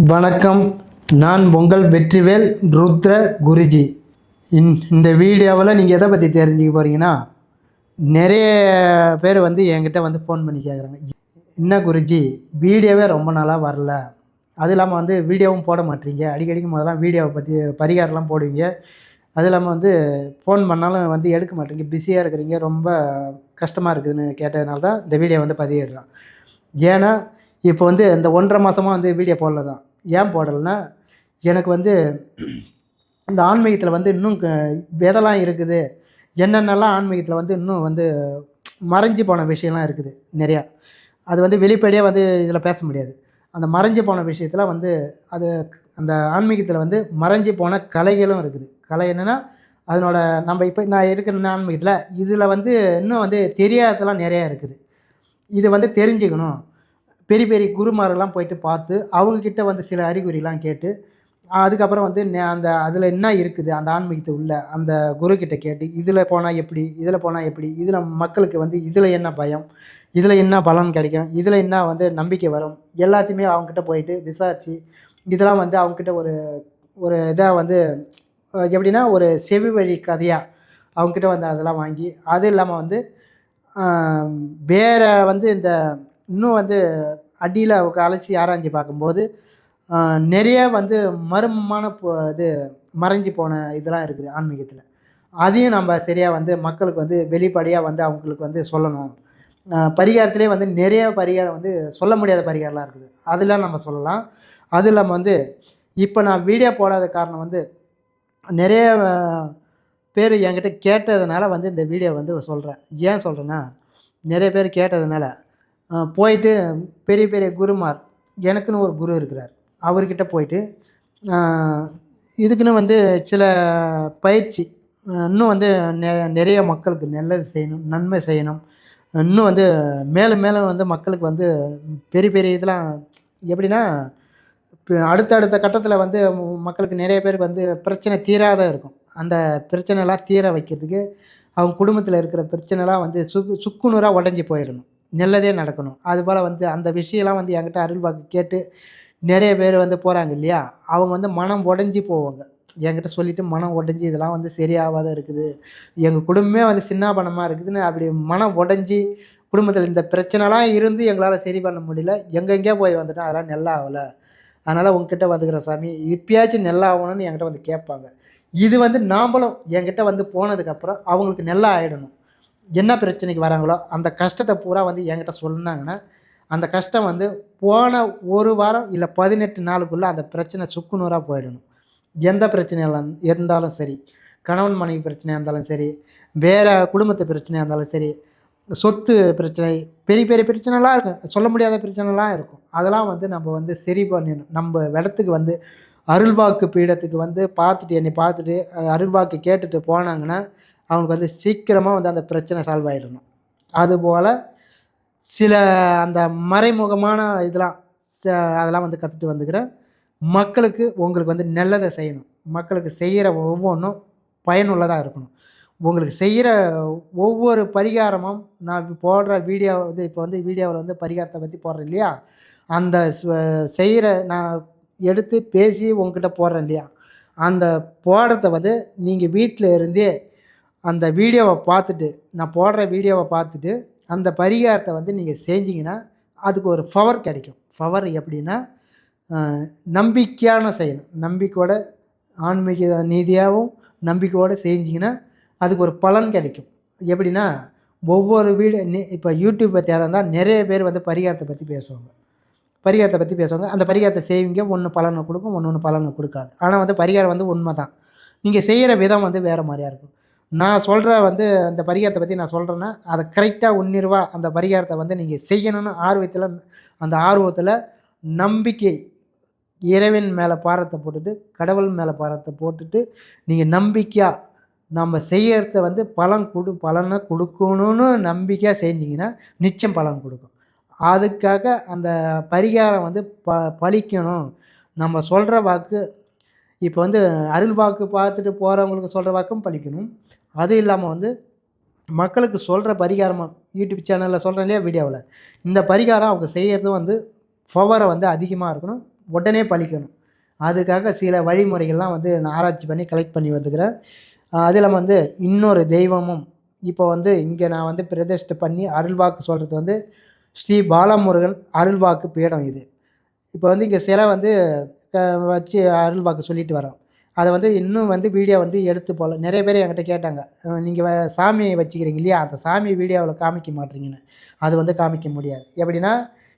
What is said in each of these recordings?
வணக்கம். நான் உங்கள் வெற்றிவேல் ருத்ர குருஜி. இந்த வீடியோவில் நீங்கள் எதை பற்றி தெரிஞ்சுக்க போகிறீங்கன்னா, நிறைய பேர் என்கிட்ட ஃபோன் பண்ணி கேட்குறாங்க, என்ன குருஜி வீடியோவே ரொம்ப நாளாக வரல, அது இல்லாமல் வீடியோவும் போட மாட்டீங்க, அடிக்கடிக்கு முதல்லாம் வீடியோவை பற்றி பரிகாரம்லாம் போடுவீங்க, அது இல்லாமல் ஃபோன் பண்ணாலும் எடுக்க மாட்டீங்க, பிஸியாக இருக்கிறீங்க, ரொம்ப கஷ்டமாக இருக்குதுன்னு கேட்டதுனால தான் இந்த வீடியோ பதிவிடுறேன். ஏன்னா இப்போ இந்த 1.5 மாதமாக வீடியோ போடல தான். ஏன் போடலைன்னா, எனக்கு இந்த ஆன்மீகத்தில் இன்னும் எதெல்லாம் இருக்குது, என்னென்னலாம் ஆன்மீகத்தில் இன்னும் மறைஞ்சு போன விஷயம்லாம் இருக்குது நிறையா. அது வெளிப்படையாக இதில் பேச முடியாது. அந்த மறைஞ்சு போன விஷயத்தில் அது அந்த ஆன்மீகத்தில் மறைஞ்சு போன கலைகளும் இருக்குது. கலை என்னென்னா, அதனோட நம்ம இப்போ நான் இருக்கிற ஆன்மீகத்தில் இதில் இன்னும் தெரியாததெல்லாம் நிறையா இருக்குது. இது தெரிஞ்சுக்கணும். பெரிய பெரிய குருமாரெல்லாம் போயிட்டு பார்த்து அவங்கக்கிட்ட சில அறிகுறிலாம் கேட்டு, அதுக்கப்புறம் அந்த அதில் என்ன இருக்குது அந்த ஆன்மீகத்து உள்ள அந்த குருக்கிட்ட கேட்டு, இதில் போனால் எப்படி, இதில் போனால் எப்படி, இதில் மக்களுக்கு இதில் என்ன பயம், இதில் என்ன பலன் கிடைக்கும், இதில் என்ன நம்பிக்கை வரும், எல்லாத்தையுமே அவங்கக்கிட்ட போயிட்டு விசாரித்து, இதெல்லாம் அவங்கக்கிட்ட ஒரு ஒரு இதாக எப்படின்னா ஒரு செவி வழி கதையாக அவங்கக்கிட்ட அதெல்லாம் வாங்கி, அது இல்லாமல் வேறு இந்த இன்னும் அடியில் அலசி ஆராய்ஞ்சு பார்க்கும்போது நிறைய மர்மமான இது மறைஞ்சு போன இதெல்லாம் இருக்குது ஆன்மீகத்தில். அதையும் நம்ம சரியாக மக்களுக்கு வெளிப்படையாக அவங்களுக்கு சொல்லணும். பரிகாரத்திலே நிறைய பரிகாரம் சொல்ல முடியாத பரிகாரம்லாம் இருக்குது, அதெல்லாம் நம்ம சொல்லலாம். அது இல்லாமல் இப்போ நான் வீடியோ போடாத காரணம் நிறைய பேர் என்கிட்ட கேட்டதுனால இந்த வீடியோ சொல்கிறேன். ஏன் சொல்கிறேன்னா, நிறைய பேர் கேட்டதுனால போயிட்டு பெரிய பெரிய குருமார், எனக்குன்னு ஒரு குரு இருக்கிறார், அவர்கிட்ட போயிட்டு இதுக்குன்னு சில பயிற்சி, இன்னும் நிறைய மக்களுக்கு நல்லது செய்யணும், நன்மை செய்யணும், இன்னும் மேலும் மேலும் மக்களுக்கு பெரிய பெரிய இதெல்லாம் எப்படின்னா, இப்போ அடுத்தடுத்த கட்டத்தில் மக்களுக்கு நிறைய பேருக்கு பிரச்சனை தீராத இருக்கும். அந்த பிரச்சனைலாம் தீர வைக்கிறதுக்கு அவங்க குடும்பத்தில் இருக்கிற பிரச்சனைலாம் சுக்குநூறாக உடஞ்சி போயிடணும், நல்லதே நடக்கணும். அதுபோல் அந்த விஷயம்லாம் என்கிட்ட அருள்வாக்கு கேட்டு நிறைய பேர் போகிறாங்க இல்லையா, அவங்க மனம் உடஞ்சி போவாங்க. என்கிட்ட சொல்லிவிட்டு மனம் உடஞ்சி இதெல்லாம் சரியாகாத இருக்குது, எங்கள் குடும்பமே சின்னாபனமாக இருக்குதுன்னு அப்படி மனம் உடஞ்சி குடும்பத்தில் இந்த பிரச்சனைலாம் இருந்து எங்களால் சரி பண்ண முடியல, எங்கெங்கேயோ போய் வந்துட்டோம், அதெல்லாம் நல்லா ஆகலை, அதனால் உங்ககிட்ட வந்துக்கிற சாமி இப்பயாச்சும் நல்லா ஆகணும்னு என்கிட்ட கேட்பாங்க. இது நாம்பளும் என்கிட்ட போனதுக்கப்புறம் அவங்களுக்கு நல்லா ஆகிடணும். என்ன பிரச்சனைக்கு வராங்களோ அந்த கஷ்டத்தை பூரா என்கிட்ட சொன்னாங்கன்னா, அந்த கஷ்டம் போன 1 வாரம் இல்லை 18 நாளுக்குள்ளே அந்த பிரச்சனை சுக்குநூறாக போயிடணும். எந்த பிரச்சனையெல்லாம் இருந்தாலும் சரி, கணவன் மனைவி பிரச்சனையாக இருந்தாலும் சரி, வேறு குடும்பத்து பிரச்சனையாக இருந்தாலும் சரி, சொத்து பிரச்சனை, பெரிய பெரிய பிரச்சனைலாம் இருக்கும், சொல்ல முடியாத பிரச்சனைலாம் இருக்கும். அதெல்லாம் நம்ம சரி பண்ணிடணும். நம்ம இடத்துக்கு அருள்வாக்கு பீடத்துக்கு பார்த்துட்டு என்னை பார்த்துட்டு அருள்வாக்கு கேட்டுட்டு போனாங்கன்னா அவங்களுக்கு சீக்கிரமாக அந்த பிரச்சனை சால்வ் ஆகிடணும். அதுபோல் சில அந்த மறைமுகமான இதெல்லாம் அதெல்லாம் கற்றுட்டு வந்துக்கிறேன். மக்களுக்கு உங்களுக்கு நல்லதை செய்யணும், மக்களுக்கு செய்கிற ஒவ்வொன்றும் பயனுள்ளதாக இருக்கணும். உங்களுக்கு செய்கிற ஒவ்வொரு பரிகாரமும் நான் இப்போ போடுற வீடியோ இப்போ வீடியோவில் பரிகாரத்தை பற்றி போடுறேன் இல்லையா, அந்த செய்கிற நான் எடுத்து பேசி உங்ககிட்ட போடுறேன் இல்லையா, அந்த போடுறத நீங்கள் வீட்டில் இருந்தே அந்த வீடியோவை பார்த்துட்டு, நான் போடுற வீடியோவை பார்த்துட்டு அந்த பரிகாரத்தை நீங்கள் செஞ்சிங்கன்னா அதுக்கு ஒரு பவர் கிடைக்கும். பவர் எப்படின்னா, நம்பிக்கையான செய்யணும், நம்பிக்கையோட ஆன்மீக நீதியாகவும் நம்பிக்கையோடு செஞ்சிங்கன்னா அதுக்கு ஒரு பலன் கிடைக்கும். எப்படின்னா, ஒவ்வொரு வீடியோ இப்போ யூடியூப்பை திறந்தால் நிறைய பேர் பரிகாரத்தை பற்றி பேசுவாங்க, பரிகாரத்தை பற்றி பேசுவாங்க. அந்த பரிகாரத்தை செய்வீங்க, ஒன்று பலனை கொடுக்கும், ஒன்று பலனை கொடுக்காது. ஆனால் பரிகாரம் உண்மை தான், நீங்கள் செய்கிற விதம் வேறு மாதிரியாக இருக்கும். நான் சொல்கிற அந்த பரிகாரத்தை பற்றி நான் சொல்கிறேன்னா, அதை கரெக்டாக உன்னிருவா அந்த பரிகாரத்தை நீங்கள் செய்யணும்னு ஆர்வத்தில், அந்த ஆர்வத்தில் நம்பிக்கை, இறைவன் மேலே பாரத்தை போட்டுட்டு, கடவுள் மேலே பாரத்தை போட்டுட்டு, நீங்கள் நம்பிக்கையாக நம்ம செய்யறத பலனை கொடுக்கணும்னு நம்பிக்கையாக செஞ்சிங்கன்னா நிச்சயம் பலன் கொடுக்கும். அதுக்காக அந்த பரிகாரம் பலிக்கணும். நம்ம சொல்கிற வாக்கு இப்போ அருள் வாக்கு பார்த்துட்டு போகிறவங்களுக்கு சொல்கிற வாக்கும் பலிக்கணும். அது இல்லாமல் மக்களுக்கு சொல்கிற பரிகாரமாக யூடியூப் சேனலில் சொல்கிறேன் இல்லையா வீடியோவில், இந்த பரிகாரம் அவங்க செய்கிறது பவரை அதிகமாக இருக்கணும், உடனே பலிக்கணும். அதுக்காக சில வழிமுறைகள்லாம் வந்து நான் ஆராய்ச்சி பண்ணி கலெக்ட் பண்ணி வந்துக்கிறேன். அது இல்லாம வந்து இன்னொரு தெய்வமும் இப்போ வந்து இங்கே நான் வந்து பிரதிஷ்டை பண்ணி அருள்வாக்கு சொல்கிறது வந்து ஸ்ரீ பாலமுருகன் அருள்வாக்கு பீடம் இது. இப்போ வந்து இங்கே சிலை வந்து க வச்சு அருள்வாக்கு சொல்லிட்டு வரோம். அத வந்து இன்னும் வந்து வீடியோ வந்து எடுத்து போடல. நெறைய பேர் என்கிட்ட கேட்டாங்க. நீங்க சாமி வச்சுக்கிறீங்க இல்லையா? அந்த சாமி வீடியோவுல காமிக்க மாட்றீங்கன்னு. அது வந்து காமிக்க முடியாது. எப்படின்னா,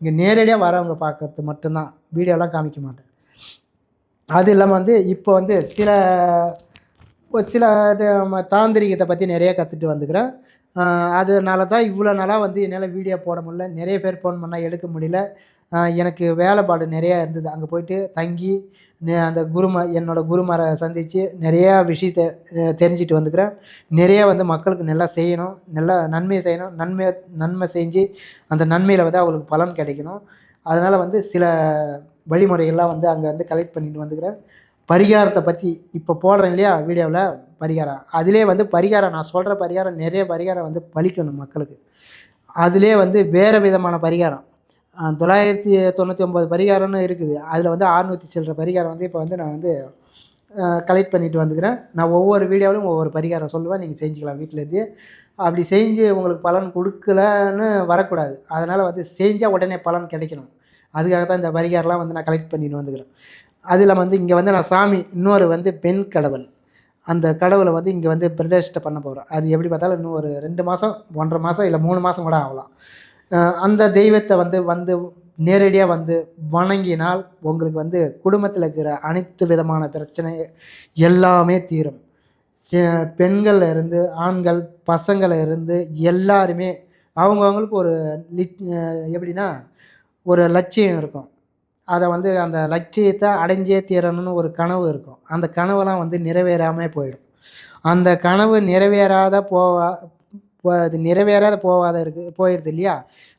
இங்க நேரடியா வரவங்க பார்க்கறது மட்டும் தான். வீடியோலாம் காமிக்க மாட்டேன். அது இல்லாம வந்து இப்போ வந்து ஒரு சில இது தாந்திரீகத்த பத்தி நெறைய கத்துட்டு வந்துக்கிறேன். அதனால தான் இவ்வளோ நாளா வந்து என்னால வீடியோ போட முடியல. நெறைய பேர் ஃபோன் பண்ணா எடுக்க முடியல. எனக்கு வேலைப்பாடு நெறையா இருந்தது. அங்க போயிட்டு தங்கி அந்த என்னோட குருமார சந்திச்சு நெறையா விஷயத்த தெரிஞ்சுட்டு வந்துக்கிறேன். நெறையா வந்து மக்களுக்கு நல்லா செய்யணும். நல்லா நன்மை செய்யணும். நன்மை செஞ்சு அந்த நன்மையில வந்து அவங்களுக்கு பலன் கிடைக்கணும். அதனால வந்து சில வழிமுறைகள்லாம் வந்து அங்க வந்து கலெக்ட் பண்ணிட்டு வந்துக்கிறேன். பரிகாரத்த பத்தி இப்போ போடுறேன் இல்லையா வீடியோவுல பரிகாரம். அதிலே வந்து பரிகாரம் நான் சொல்ற பரிகாரம் நெறைய பரிகாரம் வந்து பலிக்கணும் மக்களுக்கு. அதிலே வந்து வேறு விதமான பரிகாரம். 999 பரிகாரம்னு இருக்குது. அதில வந்து 600 சில்லற பரிகாரம் வந்து இப்போ வந்து நான் வந்து கலெக்ட் பண்ணிட்டு வந்துக்கிறேன். நான் ஒவ்வொரு வீடியோவிலும் ஒவ்வொரு பரிகாரம் சொல்லுவேன். நீங்க செஞ்சுக்கலாம் வீட்லேருந்தே. அப்படி செஞ்சு உங்களுக்கு பலன் குடுக்கலன்னு வரக்கூடாது. அதனால வந்து செஞ்சா உடனே பலன் கிடைக்கணும். அதுக்காக தான் இந்த பரிகாரம்லாம் வந்து நான் கலெக்ட் பண்ணிட்டு வந்துக்கிறேன். அது இல்லாம வந்து இங்க வந்து நான் சாமி இன்னொரு வந்து பெண் கடவுள். அந்த கடவுள வந்து இங்க வந்து பிரதிஷ்டை பண்ண போறோம். அது எப்படி பார்த்தாலும் இன்னும் ஒரு 2 மாசம், 1 1/2 மாசம் இல்ல 3 மாசம் கூட ஆகலாம். அந்த தெய்வத்த வந்து வந்து நேரடியா வந்து வணங்கினால், உங்களுக்கு வந்து குடும்பத்தில இருக்கிற அனைத்து விதமான பிரச்சனை எல்லாமே தீரும். செ பெண்கள்ல இருந்து, ஆண்கள், பசங்கள்ல இருந்து எல்லாருமே அவங்கவங்களுக்கு ஒரு எப்படின்னா, ஒரு லட்சியம் இருக்கும். அத வந்து அந்த லட்சியத்த அடைஞ்சே தீரணும்னு ஒரு கனவு இருக்கும். அந்த கனவெல்லாம் வந்து நிறைவேறாம போயிடும். அந்த கனவு நிறைவேறாத போவா அது நிறைவேறாத போவாத போயிடுது இல்லையா?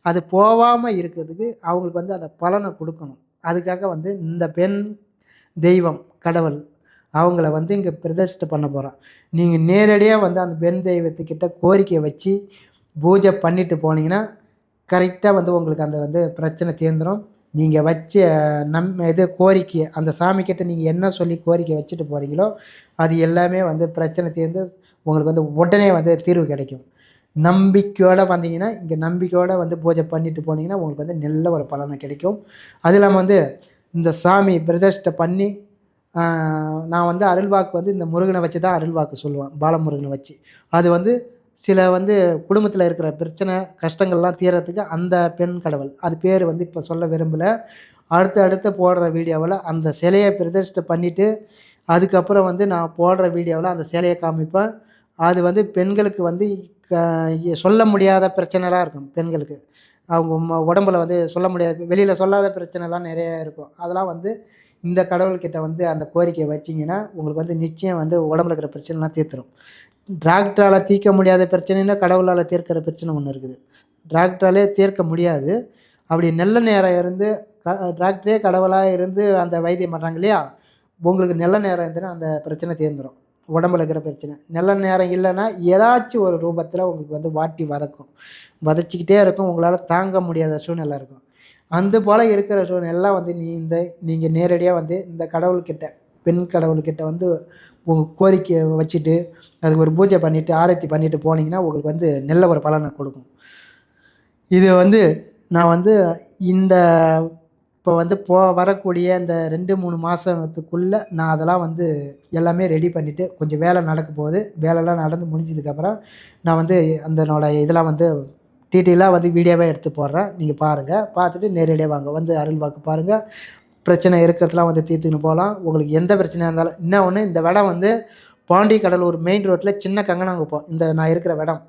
அது போவாம இருக்கிறதுக்கு அவங்களுக்கு வந்து அந்த பலன குடுக்கணும். அதுக்காக வந்து இந்த பெண் தெய்வம், கடவுள் அவங்கள வந்து இங்க பிரதிஷ்டை பண்ண போறோம். நீங்க நேரடியா வந்து அந்த பெண் தெய்வத்துக்கிட்ட கோரிக்கை வச்சு, பூஜை பண்ணிட்டு போனீங்கன்னா, கரெக்ட்டா வந்து உங்களுக்கு அந்த வந்து பிரச்சனை தீர்ந்துரும். நீங்க வச்ச இது கோரிக்கை அந்த சாமிகிட்ட நீங்க என்ன சொல்லி கோரிக்கை வச்சுட்டு போறீங்களோ, அது எல்லாமே வந்து பிரச்சனை தீர்ந்து உங்களுக்கு வந்து உடனே வந்து தீர்வு கிடைக்கும். நம்பிக்கையோட வந்தீங்கன்னா, இங்க நம்பிக்கையோட வந்து பூஜை பண்ணிட்டு போனீங்கன்னா, உங்களுக்கு வந்து நல்ல ஒரு பலன் கிடைக்கும். அது இல்லாம வந்து இந்த சாமி பிரதிஷ்டை பண்ணி, ஆ நான் வந்து அருள்வாக்கு வந்து இந்த முருகன வச்சு தான் அருள்வாக்கு சொல்லுவேன். பாலமுருகன வச்சு. அது வந்து சில வந்து குடும்பத்தில இருக்கிற பிரச்சனை, கஷ்டங்கள்லாம் தீர்றதுக்கு அந்த பெண் கடவுள். அது பேரு வந்து இப்ப சொல்ல விரும்பல. அடுத்து போடுற வீடியோவுல அந்த சிலைய பிரதிஷ்டை பண்ணிட்டு, அதுக்கப்புறம் வந்து நான் போடுற வீடியோவுல அந்த சிலைய காமிப்பேன். அது வந்து பெண்களுக்கு வந்து க சொல்ல முடியாத பிரச்சனைலாம் இருக்கும் பெண்களுக்கு. அவங்க உடம்புல வந்து சொல்ல முடியாது. வெளியில சொல்லாத பிரச்சனைலாம் நெறைய இருக்கும். அதெல்லாம் வந்து இந்த கடவுள்கிட்ட வந்து அந்த கோரிக்கைய வச்சீங்கன்னா, உங்களுக்கு வந்து நிச்சயம் வந்து உடம்புல இருக்கிற பிரச்சனைலாம் தீர்த்துரும். டாக்டரால தீர்க்க முடியாத பிரச்சனைன்னா, கடவுளால தீர்க்கிற பிரச்சனை ஒண்ணு இருக்குது. டாக்டராலே தீர்க்க முடியாது. அப்படி நல்ல நேரம் இருந்து க டாக்டரே கடவுளா இருந்து அந்த வைத்தியம் பண்றாங்க இல்லையா? உங்களுக்கு நல்ல நேரம் இருந்துன்னா அந்த பிரச்சனை தீர்ந்துரும். உடம்புல இருக்கிற பிரச்சனை. நல்ல நேரம் இல்லன்னா, ஏதாச்சும் ஒரு ரூபத்தில உங்களுக்கு வந்து வாட்டி வதக்கும். வதச்சிக்கிட்டே இருக்கும். உங்களால தாங்க முடியாத சூழ்நிலை இருக்கும். அந்த போல இருக்கிற சூழ்நிலைலாம் வந்து நீங்க நேரடியா வந்து இந்த கடவுள்கிட்ட, பெண் கடவுள்கிட்ட வந்து உங்க கோரிக்கைய வச்சுட்டு, அதுக்கு ஒரு பூஜை பண்ணிட்டு, ஆரத்தி பண்ணிட்டு போனீங்கன்னா, உங்களுக்கு வந்து நல்ல ஒரு பலன கொடுக்கும். இது வந்து நான் வந்து இந்த இப்போ வந்து வரக்கூடிய இந்த 2, 3 மாசத்துக்குள்ள நான் அதெல்லாம் வந்து எல்லாமே ரெடி பண்ணிட்டு, கொஞ்சம் வேலை நடக்க போகுது. வேலைலாம் நடந்து முடிஞ்சதுக்கப்புறம், நான் வந்து அதனோட இதெல்லாம் வந்து டீட்டெயிலா வந்து வீடியோவா எடுத்து போடுறேன். நீங்க பாருங்க. பார்த்துட்டு நேரடியா வாங்க. வந்து அருள்வாக்கு பாருங்க. பிரச்சனை இருக்கிறதெல்லாம் வந்து தீர்த்துக்கின்னு போலாம். உங்களுக்கு எந்த பிரச்சனையா இருந்தாலும் இன்னொன்னு இந்த இடம் வந்து பாண்டி கடலூர் மெயின் ரோட்ல சின்ன கங்கனாங்குப்பம். இந்த நான் இருக்கிற இடம்.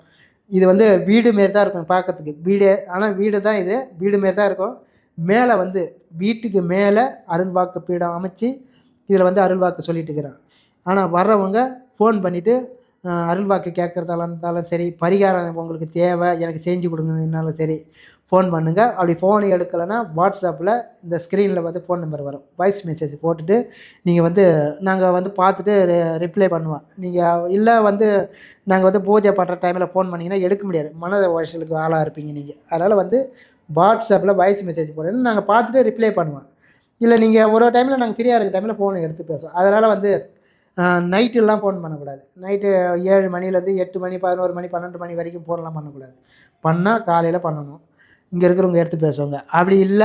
இது வந்து வீடு மாரி தான் இருக்கும் பார்க்கறதுக்கு. ஆனா வீடு தான் இது. வீடு மாரி தான் இருக்கும். மேல வந்து வீட்டுக்கு மேல அருள்வாக்கு பீடம் அமைச்சு, இதில வந்து அருள்வாக்கு சொல்லிட்டு இருக்கிறேன். ஆனா வர்றவங்க ஃபோன் பண்ணிட்டு, அருள்வாக்கு கேட்கறதா இருந்தாலும் சரி, பரிகாரம் உங்களுக்கு தேவை, எனக்கு செஞ்சு கொடுங்கன்னாலும் சரி, ஃபோன் பண்ணுங்க. அப்படி ஃபோன் எடுக்கலன்னா, WhatsAppல இந்த ஸ்க்ரீன்ல வந்து ஃபோன் நம்பர் வரும். வாய்ஸ் மெசேஜ் போட்டுட்டு, நீங்க வந்து நாங்க வந்து பார்த்துட்டு ரிப்ளை பண்ணுவோம். நீங்க இல்ல வந்து நாங்க வந்து பூஜை பண்ற டைம்ல ஃபோன் பண்ணீங்கன்னா எடுக்க முடியாது. மன உளைச்சலுக்கு ஆளா இருப்பீங்க நீங்க. அதனால வந்து WhatsAppல வாய்ஸ் மெசேஜ் போடுங்க. நாங்க பார்த்துட்டு ரிப்ளை பண்ணுவோம். இல்ல நீங்கள் ஒரு ஒரு டைமில் நாங்கள் ஃப்ரீயாக இருக்க டைமில் ஃபோனை எடுத்து பேசுவோம். அதனால் வந்து நைட்டெல்லாம் ஃபோன் பண்ணக்கூடாது. நைட்டு 7 மணிலேருந்து 8 மணி, 11 மணி, 12 மணி வரைக்கும் ஃபோன்லாம் பண்ணக்கூடாது. பண்ணா காலையில பண்ணணும். இங்க இருக்கிறவங்க எடுத்து பேசுவாங்க. அப்படி இல்ல,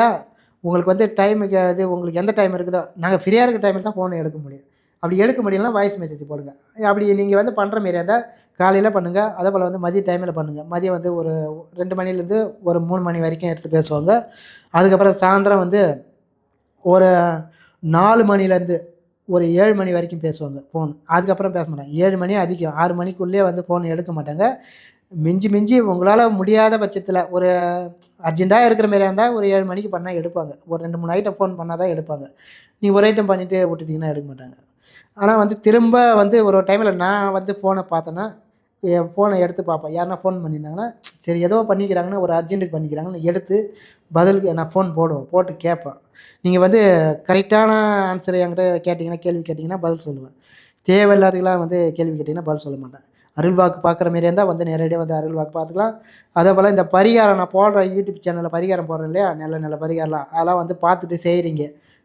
உங்களுக்கு வந்து டைமுக்கு அது உங்களுக்கு எந்த டைம் இருக்குதோ, நாங்க ஃப்ரீயா இருக்க டைமில தான் ஃபோன் எடுக்க முடியும். அப்படி எடுக்க முடியலன்னா வாய்ஸ் மெசேஜ் போடுங்க. அப்படி நீங்க வந்து பண்ற மாரியா இருந்தா, காலையில பண்ணுங்க. அதேபோல வந்து மதிய டைமில பண்ணுங்க. மதியம் வந்து ஒரு 2 மணிலேருந்து ஒரு 3 மணி வரைக்கும் எடுத்து பேசுவாங்க. அதுக்கப்புறம் சாயந்தரம் வந்து ஒரு 4 மணிலேருந்து ஒரு 7 மணி வரைக்கும் பேசுவாங்க ஃபோன். அதுக்கப்புறம் பேச மாட்டாங்க. 7 மணி அதிகம். 6 மணிக்குள்ளயே வந்து ஃபோன் எடுக்க மாட்டாங்க. மிஞ்சி மிஞ்சி உங்களால முடியாத பட்சத்தில ஒரு அர்ஜென்ட்டா இருக்கிற மாரியா இருந்தா, ஒரு 7 மணிக்கு பண்ணா எடுப்பாங்க. ஒரு 2, 3 ஐட்டம் ஃபோன் பண்ணா தான் எடுப்பாங்க. நீங்க ஒரு ஐட்டம் பண்ணிட்டு விட்டுட்டீங்கன்னா எடுக்க மாட்டாங்க. ஆனா வந்து திரும்ப வந்து ஒரு டைம்ல நான் வந்து ஃபோன பார்த்தேன்னா, என் ஃபோன எடுத்து பார்ப்பேன். யாருனா ஃபோன் பண்ணியிருந்தாங்கன்னா, சரி ஏதோ பண்ணிக்கிறாங்கன்னா, ஒரு அர்ஜென்ட்டுக்கு பண்ணிக்கிறாங்கன்னு எடுத்து பதிலுக்கு நான் ஃபோன் போடுவேன். போட்டு கேட்பேன். நீங்க வந்து கரெக்ட்டான ஆன்ஸர் என்கிட்ட கேட்டீங்கன்னா, கேள்வி கேட்டீங்கன்னா பதில் சொல்லுவேன். தேவையில்லாததுக்கெல்லாம் வந்து கேள்வி கேட்டீங்கன்னா பதில் சொல்ல மாட்டேன். அருள் வாக்கு பார்க்குற மாரியா இருந்தா வந்து நேரடியா வந்து அருள் வாக்கு பார்த்துக்கலாம். அதேபோல இந்த பரிகாரம் நான் போடுற யூடியூப் சேனல்ல பரிகாரம் போடுறேன் இல்லையா? நல்ல நல்ல பரிகாரம்லாம். அதெல்லாம் வந்து பார்த்துட்டு செய்றீங்க.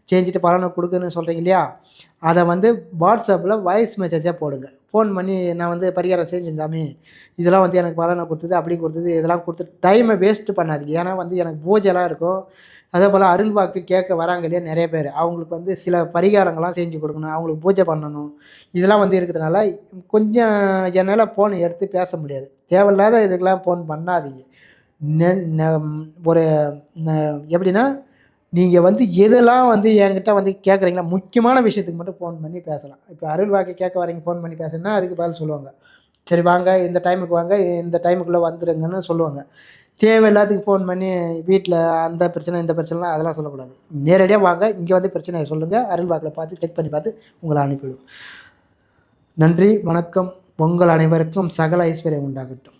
செஞ்சுட்டு பலன குடுக்குதுன்னு சொல்றீங்க இல்லையா? அத வந்து WhatsAppல வாய்ஸ் மெசேஜா போடுங்க. ஃபோன் பண்ணி நான் வந்து பரிகாரம் செஞ்சேன் சாமி. இதெல்லாம் வந்து எனக்கு பலன குடுத்தது, அப்படி குடுத்தது, இதெல்லாம் குடுத்து டைம வேஸ்ட் பண்ணாதீங்க. ஏன்னா வந்து எனக்கு பூஜைலாம் இருக்கும். அதேபோல அருள் வாக்கு கேட்க வராங்க இல்லையா நெறைய பேரு. அவங்களுக்கு வந்து சில பரிகாரங்கள்லாம் செஞ்சு குடுக்கணும். அவங்களுக்கு பூஜை பண்ணணும். இதெல்லாம் வந்து இருக்கிறதுனால, கொஞ்சம் என்னால ஃபோன் எடுத்து பேச முடியாது. தேவையில்லாத இதுக்கெல்லாம் ஃபோன் பண்ணாதீங்க. நெ நம் ஒரு ந எப்படின்னா, நீங்க வந்து எதெல்லாம் வந்து என்கிட்ட வந்து கேட்குறீங்களோ, முக்கியமான விஷயத்துக்கு மட்டும் ஃபோன் பண்ணி பேசலாம். இப்ப அருள் வாக்கு கேட்க வரீங்க ஃபோன் பண்ணி பேசுனா, அதுக்கு பதில் சொல்லுவாங்க. சரி வாங்க, இந்த டைமுக்கு வாங்க, இந்த டைமுக்குள்ள வந்துருங்கன்னு சொல்லுவாங்க. தேவையில்லாததுக்கு ஃபோன் பண்ணி வீட்ல அந்த பிரச்சனை, இந்த பிரச்சனைலாம் அதெல்லாம் சொல்லக்கூடாது. நேரடியா வாங்க, இங்க வந்து பிரச்சனைய சொல்லுங்க. அருள் வாக்குல பார்த்து செக் பண்ணி பார்த்து உங்கள அனுப்பிவிடுவோம். நன்றி, வணக்கம். உங்கள் அனைவருக்கும் சகல ஐஸ்வர்யம் உண்டாகட்டும்.